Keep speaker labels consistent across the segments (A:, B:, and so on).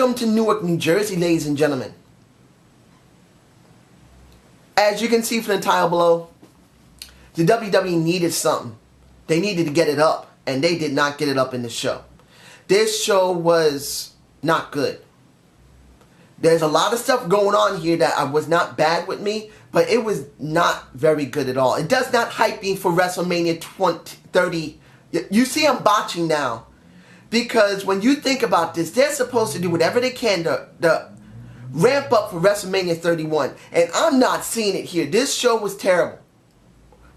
A: Welcome to Newark, New Jersey, ladies and gentlemen. As you can see from the title below, the WWE needed something. They needed to get it up, and they did not get it up in the show. This show was not good. There's a lot of stuff going on here that was not bad with me, but it was not very good at all. It does not hype me for WrestleMania 30. You see I'm botching now. Because when you think about this, they're supposed to do whatever they can to ramp up for WrestleMania 31. And I'm not seeing it here. This show was terrible.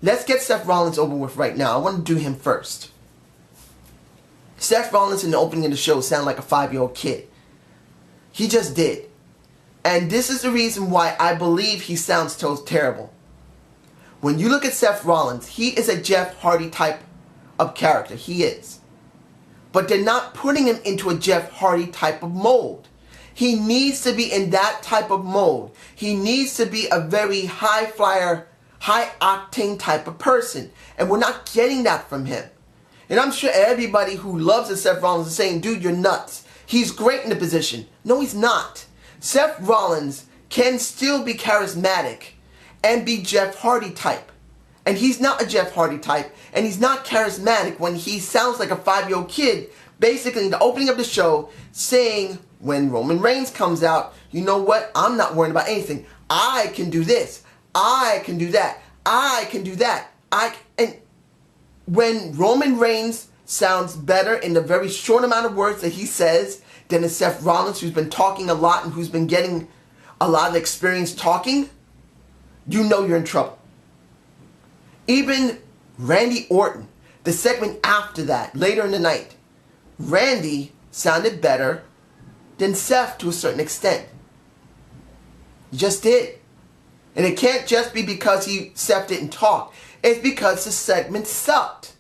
A: Let's get Seth Rollins over with right now. I want to do him first. Seth Rollins in the opening of the show sounded like a 5-year-old kid. He just did. And this is the reason why I believe he sounds so terrible. When you look at Seth Rollins, he is a Jeff Hardy type of character. He is. But they're not putting him into a Jeff Hardy type of mold. He needs to be in that type of mold. He needs to be a very high flyer, high octane type of person. And we're not getting that from him. And I'm sure everybody who loves Seth Rollins is saying, dude, you're nuts. He's great in the position. No, he's not. Seth Rollins can still be charismatic and be Jeff Hardy type. And he's not a Jeff Hardy type, and he's not charismatic when he sounds like a 5-year-old kid, basically in the opening of the show, saying when Roman Reigns comes out, you know what, I'm not worrying about anything. I can do this. I can do that. I can do that. And when Roman Reigns sounds better in the very short amount of words that he says than the Seth Rollins who's been talking a lot and who's been getting a lot of experience talking, you know you're in trouble. Even Randy Orton, the segment after that, later in the night, Randy sounded better than Seth to a certain extent. He just did. And it can't just be because Seth didn't talk. It's because the segment sucked.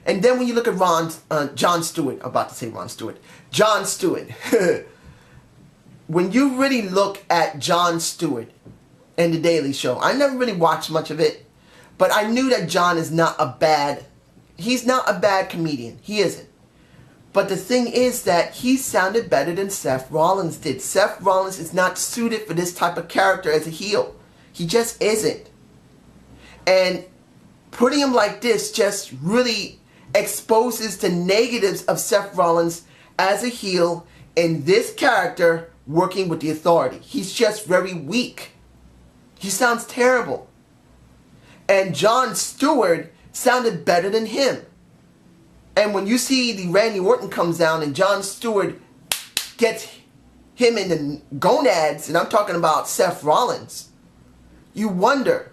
A: And then when you look at Jon Stewart, I'm about to say Ron Stewart, Jon Stewart. When you really look at Jon Stewart and The Daily Show, I never really watched much of it. But I knew that John is he's not a bad comedian. He isn't. But the thing is that he sounded better than Seth Rollins did. Seth Rollins is not suited for this type of character as a heel. He just isn't. And putting him like this just really exposes the negatives of Seth Rollins as a heel in this character working with the Authority. He's just very weak. He sounds terrible. And Jon Stewart sounded better than him. And when you see the Randy Orton comes down and Jon Stewart gets him in the gonads, and I'm talking about Seth Rollins, you wonder,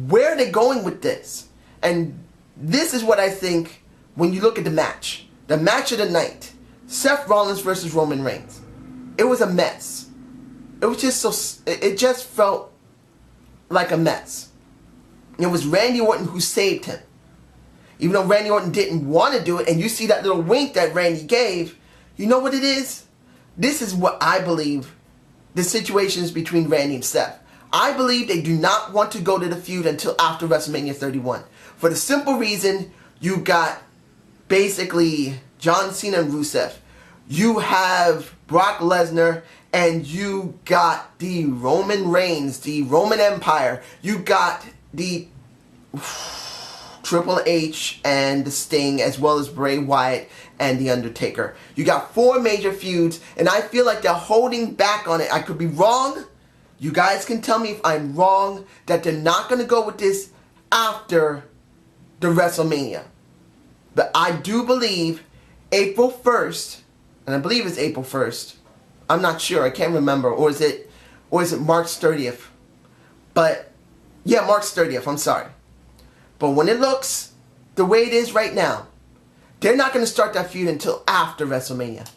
A: where are they going with this? And this is what I think when you look at the match. The match of the night. Seth Rollins versus Roman Reigns. It was a mess. It was just it just felt like a mess. It was Randy Orton who saved him. Even though Randy Orton didn't want to do it, and you see that little wink that Randy gave, you know what it is? This is what I believe the situation is between Randy and Seth. I believe they do not want to go to the feud until after WrestleMania 31. For the simple reason, you got basically John Cena and Rusev. You have Brock Lesnar, and you got the Roman Reigns, the Roman Empire. You got the Triple H and the Sting, as well as Bray Wyatt and The Undertaker. You got 4 major feuds, and I feel like they're holding back on it. I could be wrong. You guys can tell me if I'm wrong, that they're not going to go with this after the WrestleMania. But I do believe April 1st, and I believe it's April 1st. I'm not sure. I can't remember. Or is it March 30th? But, yeah, March 30th. I'm sorry. But when it looks the way it is right now, they're not going to start that feud until after WrestleMania.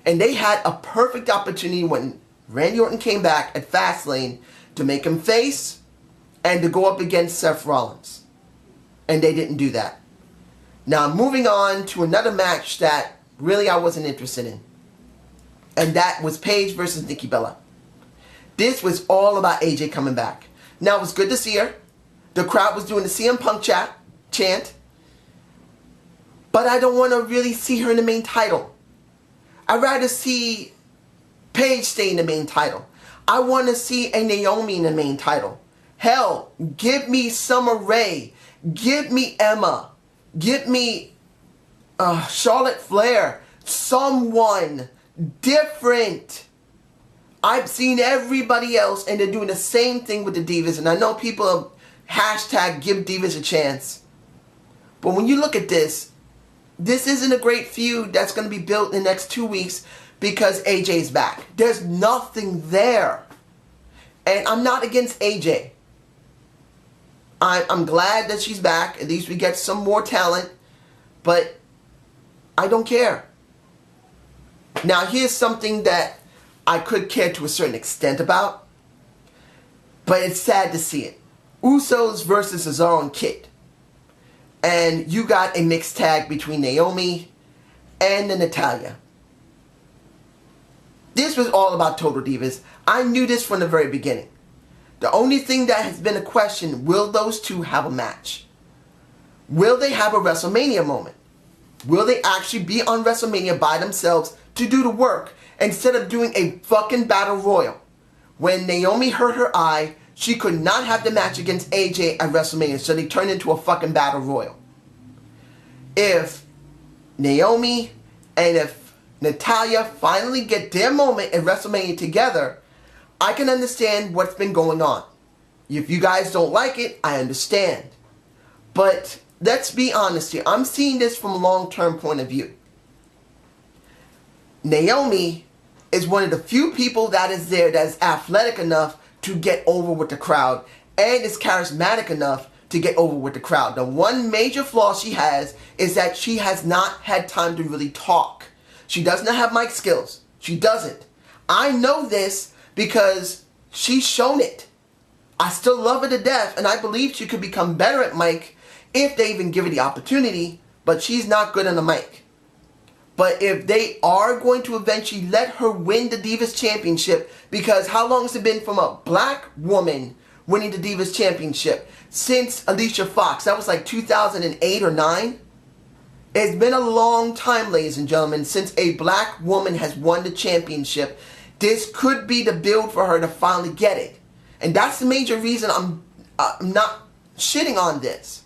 A: And they had a perfect opportunity when Randy Orton came back at Fastlane to make him face and to go up against Seth Rollins. And they didn't do that. Now, moving on to another match that really I wasn't interested in. And that was Paige versus Nikki Bella. This was all about AJ coming back. Now, it was good to see her. The crowd was doing the CM Punk chant. But I don't want to really see her in the main title. I'd rather see Paige stay in the main title. I want to see a Naomi in the main title. Hell, give me Summer Rae. Give me Emma. Give me Charlotte Flair. Someone different. I've seen everybody else and they're doing the same thing with the Divas. And I know people are hashtag give Divas a chance. But when you look at this isn't a great feud that's going to be built in the next 2 weeks because AJ's back. There's nothing there. And I'm not against AJ. I'm glad that she's back. At least we get some more talent. But I don't care. Now here's something that I could care to a certain extent about. But it's sad to see it. Usos versus Cesaro and Kid. And you got a mixed tag between Naomi and Natalya. This was all about Total Divas. I knew this from the very beginning. The only thing that has been a question, will those two have a match? Will they have a WrestleMania moment? Will they actually be on WrestleMania by themselves to do the work instead of doing a fucking battle royal? When Naomi hurt her eye, she could not have the match against AJ at WrestleMania, so they turned into a fucking battle royal. If Naomi and if Natalya finally get their moment at WrestleMania together, I can understand what's been going on. If you guys don't like it, I understand. But let's be honest here. I'm seeing this from a long-term point of view. Naomi is one of the few people that is there that is athletic enough to get over with the crowd and is charismatic enough to get over with the crowd. The one major flaw she has is that she has not had time to really talk. She does not have mic skills. She doesn't. I know this because she's shown it. I still love her to death and I believe she could become better at mic if they even give her the opportunity, but she's not good on the mic. But if they are going to eventually let her win the Divas Championship, because how long has it been from a black woman winning the Divas Championship? Since Alicia Fox. That was like 2008 or 9. It's been a long time, ladies and gentlemen, since a black woman has won the championship. This could be the build for her to finally get it. And that's the major reason I'm not shitting on this.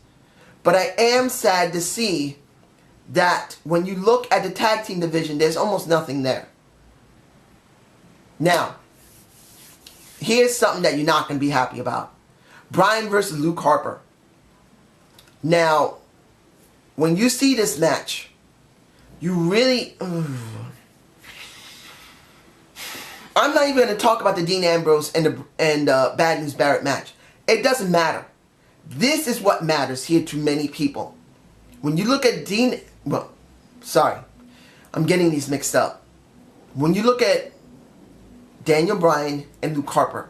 A: But I am sad to see that when you look at the tag team division, there's almost nothing there. Now, here's something that you're not going to be happy about. Bryan versus Luke Harper. Now, when you see this match, you really... I'm not even going to talk about the Dean Ambrose and Bad News Barrett match. It doesn't matter. This is what matters here to many people. When you look at Dean... Well, sorry. I'm getting these mixed up. When you look at Daniel Bryan and Luke Harper,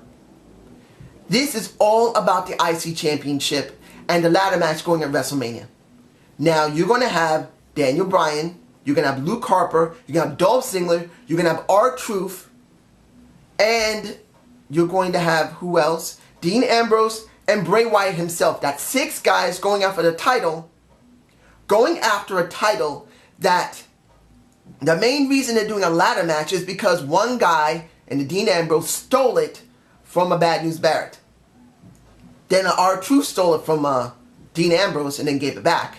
A: this is all about the IC Championship and the ladder match going at WrestleMania. Now, you're going to have Daniel Bryan, you're going to have Luke Harper, you're going to have Dolph Ziggler, you're going to have R-Truth, and you're going to have, who else? Dean Ambrose and Bray Wyatt himself. That's 6 guys going after the title, going after a title that the main reason they're doing a ladder match is because one guy, and the Dean Ambrose, stole it from a Bad News Barrett. Then R-Truth stole it from Dean Ambrose and then gave it back.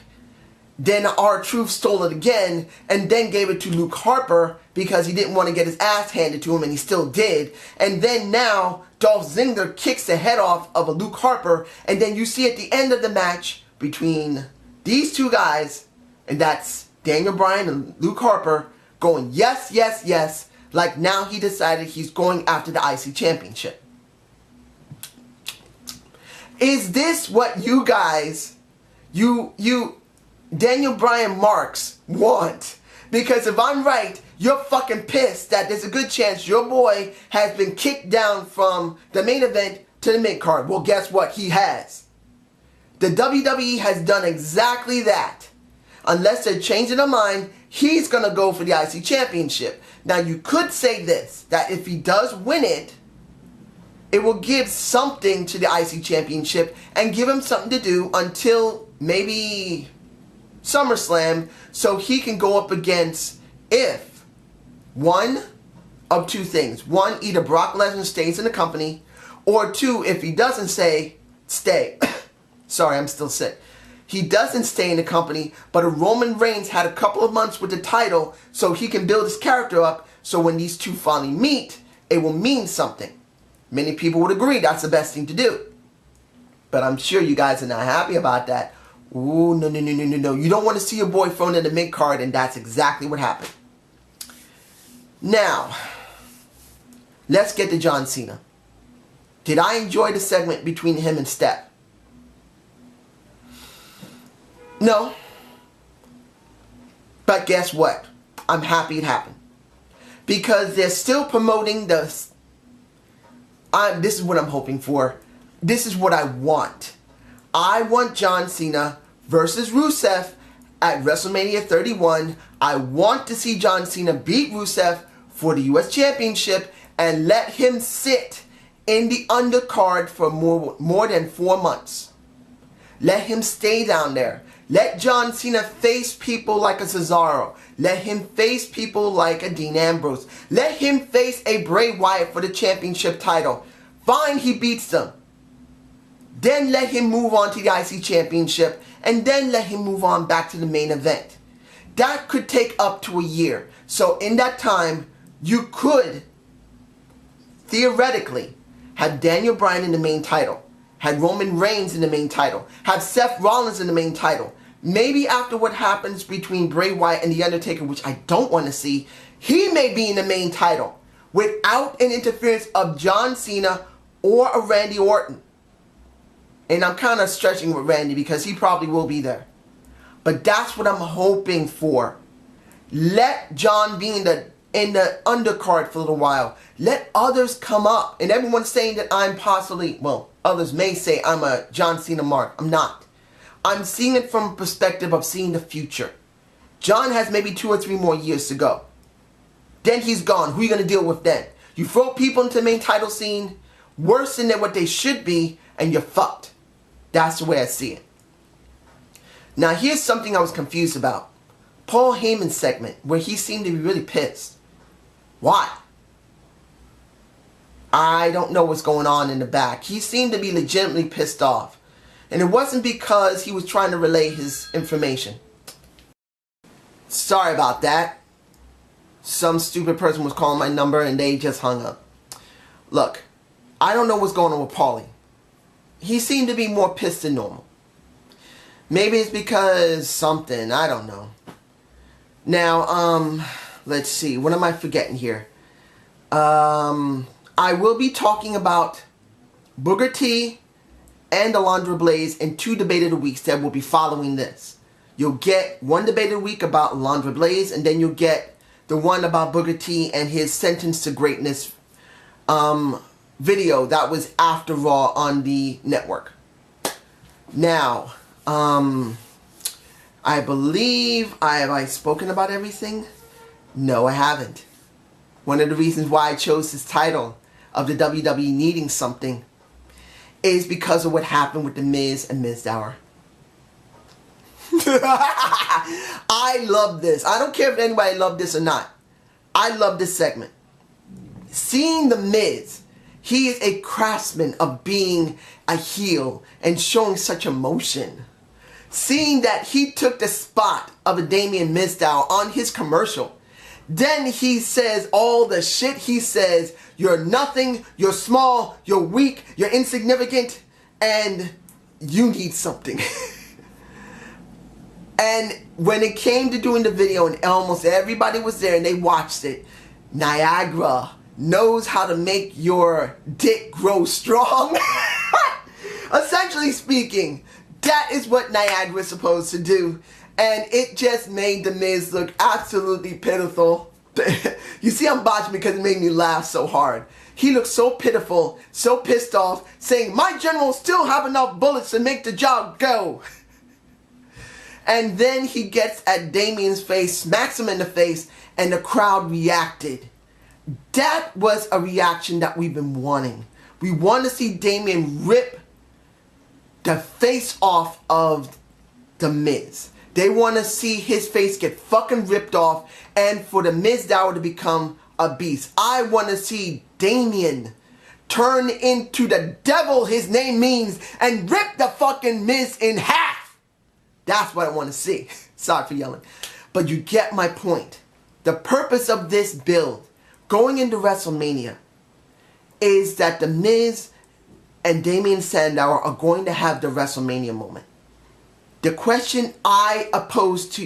A: Then R-Truth stole it again and then gave it to Luke Harper because he didn't want to get his ass handed to him, and he still did. And then now Dolph Ziggler kicks the head off of a Luke Harper, and then you see at the end of the match between these 2 guys, and that's Daniel Bryan and Luke Harper, going yes, yes, yes, like now he decided he's going after the IC Championship. Is this what you guys, Daniel Bryan marks want? Because if I'm right, you're fucking pissed that there's a good chance your boy has been kicked down from the main event to the mid-card. Well, guess what? He has. The WWE has done exactly that. Unless they're changing their mind, he's going to go for the IC Championship. Now, you could say this, that if he does win it, it will give something to the IC Championship and give him something to do until maybe SummerSlam, so he can go up against, if one of two things. One, either Brock Lesnar stays in the company, or two, if he doesn't stay, sorry, I'm still sick. He doesn't stay in the company, but a Roman Reigns had a couple of months with the title so he can build his character up, so when these two finally meet, it will mean something. Many people would agree that's the best thing to do. But I'm sure you guys are not happy about that. Ooh, no. You don't want to see your boy thrown in the mid-card, and that's exactly what happened. Now, let's get to John Cena. Did I enjoy the segment between him and Steph? No. But guess what? I'm happy it happened. Because they're still promoting this is what I'm hoping for. This is what I want. I want John Cena versus Rusev at WrestleMania 31. I want to see John Cena beat Rusev for the US Championship and let him sit in the undercard for more than 4 months. Let him stay down there. Let John Cena face people like a Cesaro. Let him face people like a Dean Ambrose. Let him face a Bray Wyatt for the championship title. Fine, he beats them. Then let him move on to the IC Championship, and then let him move on back to the main event. That could take up to a year. So in that time, you could theoretically have Daniel Bryan in the main title, have Roman Reigns in the main title, have Seth Rollins in the main title. Maybe after what happens between Bray Wyatt and The Undertaker, which I don't want to see, he may be in the main title without an interference of John Cena or a Randy Orton. And I'm kind of stretching with Randy because he probably will be there. But that's what I'm hoping for. Let John be in the undercard for a little while. Let others come up. And everyone's saying that I'm possibly, well, others may say I'm a John Cena mark. I'm not. I'm seeing it from a perspective of seeing the future. John has maybe 2 or 3 more years to go. Then he's gone. Who are you going to deal with then? You throw people into the main title scene, worse than what they should be, and you're fucked. That's the way I see it. Now here's something I was confused about. Paul Heyman's segment where he seemed to be really pissed. Why? I don't know what's going on in the back. He seemed to be legitimately pissed off. And it wasn't because he was trying to relay his information. Sorry about that. Some stupid person was calling my number and they just hung up. Look, I don't know what's going on with Paulie. He seemed to be more pissed than normal. Maybe it's because something, I don't know. Now, let's see, what am I forgetting here? I will be talking about Booker T and Alundra Blaze in 2 debate of the weeks that will be following this. You'll get one debate of the week about Alundra Blaze, and then you'll get the one about Booker T and his Sentence to Greatness video that was after Raw on the network. Now, I believe have I spoken about everything? No, I haven't. One of the reasons why I chose this title of the WWE needing something is because of what happened with The Miz and Mizdour. I love this. I don't care if anybody loved this or not. I love this segment. Seeing The Miz, he is a craftsman of being a heel and showing such emotion. Seeing that he took the spot of a Damien Mizdour on his commercial. Then he says all the shit he says. You're nothing, you're small, you're weak, you're insignificant, and you need something. And when it came to doing the video and almost everybody was there and they watched it, Niagara knows how to make your dick grow strong. Essentially speaking, that is what Niagara is supposed to do. And it just made The Miz look absolutely pitiful. You see I'm botching because it made me laugh so hard. He looked so pitiful, so pissed off, saying, my generals still have enough bullets to make the job go. And then he gets at Damien's face, smacks him in the face, and the crowd reacted. That was a reaction that we've been wanting. We want to see Damien rip the face off of The Miz. They want to see his face get fucking ripped off and for the Miz Dower to become a beast. I want to see Damien turn into the devil his name means and rip the fucking Miz in half. That's what I want to see. Sorry for yelling. But you get my point. The purpose of this build going into WrestleMania is that the Miz and Damien Sandow are going to have the WrestleMania moment. The question I pose to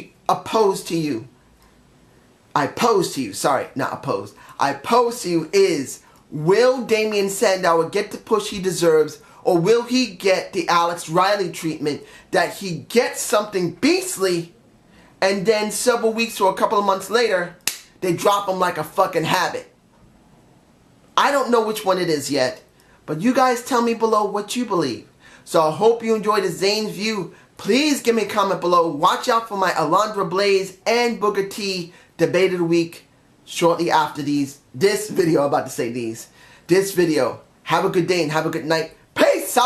A: you is, will Damien Sandow get the push he deserves, or will he get the Alex Riley treatment that he gets something beastly and then several weeks or a couple of months later they drop him like a fucking habit? I don't know which one it is yet, but you guys tell me below what you believe. So I hope you enjoyed the Zane's View. Please give me a comment below. Watch out for my Alundra Blaze and Booker T debate of the week shortly after this video. I'm about to say this video. Have a good day and have a good night. Peace!